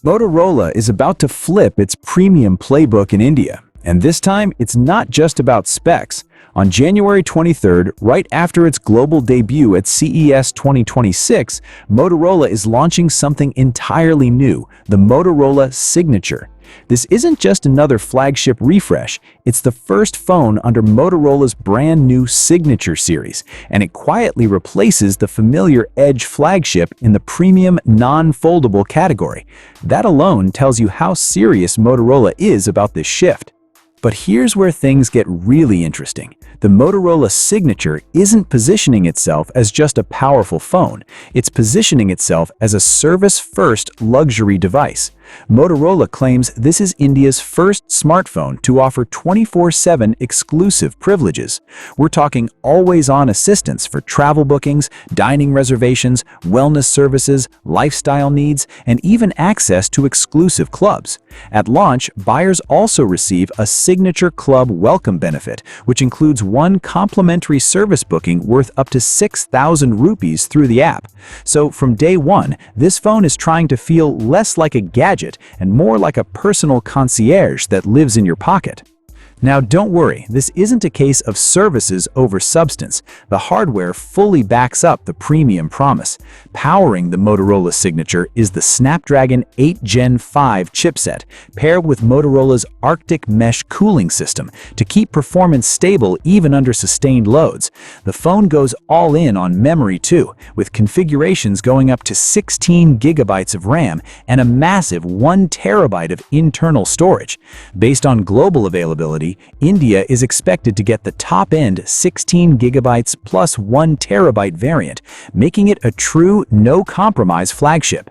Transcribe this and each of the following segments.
Motorola is about to flip its premium playbook in India, and this time it's not just about specs. On January 23rd, right after its global debut at CES 2026, Motorola is launching something entirely new, the Motorola Signature. This isn't just another flagship refresh, it's the first phone under Motorola's brand new Signature series, and it quietly replaces the familiar Edge flagship in the premium non-foldable category. That alone tells you how serious Motorola is about this shift. But here's where things get really interesting. The Motorola Signature isn't positioning itself as just a powerful phone. It's positioning itself as a service-first luxury device. Motorola claims this is India's first smartphone to offer 24/7 exclusive privileges. We're talking always-on assistance for travel bookings, dining reservations, wellness services, lifestyle needs, and even access to exclusive clubs. At launch, buyers also receive a Signature Club welcome benefit, which includes one complimentary service booking worth up to 6,000 rupees through the app. So from day one, this phone is trying to feel less like a gadget and more like a personal concierge that lives in your pocket. Now don't worry, this isn't a case of services over substance. The hardware fully backs up the premium promise. Powering the Motorola Signature is the Snapdragon 8 Gen 5 chipset, paired with Motorola's Arctic Mesh cooling system to keep performance stable even under sustained loads. The phone goes all in on memory too, with configurations going up to 16 gigabytes of RAM and a massive 1 terabyte of internal storage. Based on global availability, India is expected to get the top-end 16 gigabytes plus 1 terabyte variant, making it a true no-compromise flagship.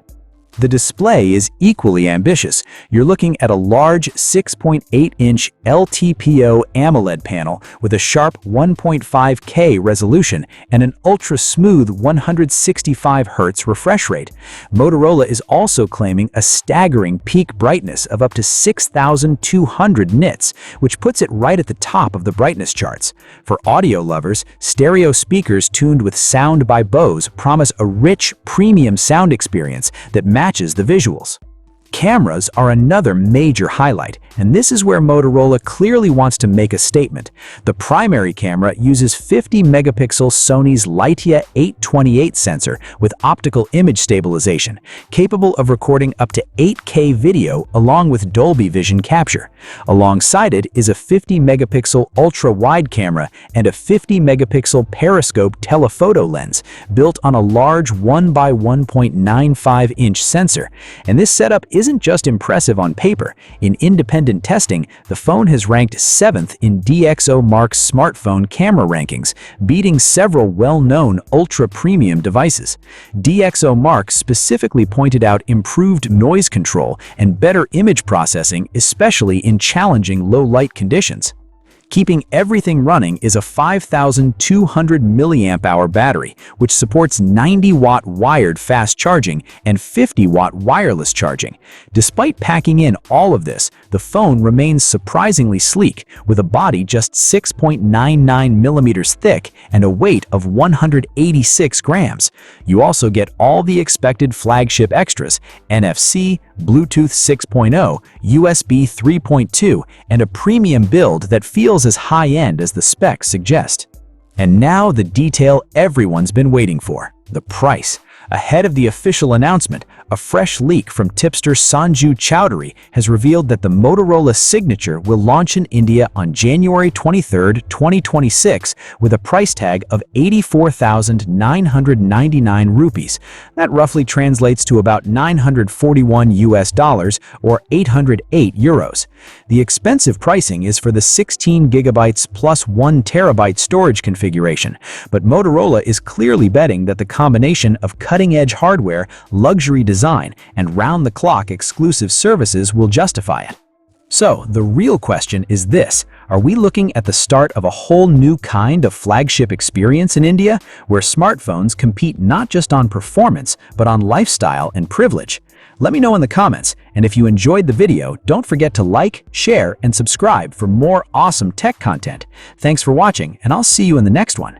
The display is equally ambitious. You're looking at a large 6.8-inch LTPO AMOLED panel with a sharp 1.5K resolution and an ultra-smooth 165 Hz refresh rate. Motorola is also claiming a staggering peak brightness of up to 6,200 nits, which puts it right at the top of the brightness charts. For audio lovers, stereo speakers tuned with sound by Bose promise a rich, premium sound experience that matches the visuals. Cameras are another major highlight, and this is where Motorola clearly wants to make a statement. The primary camera uses 50-megapixel Sony's LYTIA 828 sensor with optical image stabilization, capable of recording up to 8K video along with Dolby Vision capture. Alongside it is a 50-megapixel ultra-wide camera and a 50-megapixel periscope telephoto lens built on a large 1x1.95-inch sensor, and this setup isn't just impressive on paper. In independent testing, the phone has ranked 7th in DxOMark's smartphone camera rankings, beating several well-known ultra-premium devices. DxOMark specifically pointed out improved noise control and better image processing, especially in challenging low-light conditions. Keeping everything running is a 5,200 milliamp-hour battery, which supports 90-watt wired fast charging and 50-watt wireless charging. Despite packing in all of this, the phone remains surprisingly sleek, with a body just 6.99 millimeters thick and a weight of 186 grams. You also get all the expected flagship extras: NFC, Bluetooth 6.0, USB 3.2, and a premium build that feels as high-end as the specs suggest. And now the detail everyone's been waiting for: the price. Ahead of the official announcement, a fresh leak from tipster Sanju Chowdhury has revealed that the Motorola Signature will launch in India on January 23, 2026, with a price tag of 84,999 rupees. That roughly translates to about $941 or 808 euros. The expensive pricing is for the 16 gigabytes plus 1 terabyte storage configuration, but Motorola is clearly betting that the combination of cutting-edge hardware, luxury design, and round-the-clock exclusive services will justify it. So, the real question is this: are we looking at the start of a whole new kind of flagship experience in India, where smartphones compete not just on performance, but on lifestyle and privilege? Let me know in the comments, and if you enjoyed the video, don't forget to like, share, and subscribe for more awesome tech content. Thanks for watching, and I'll see you in the next one.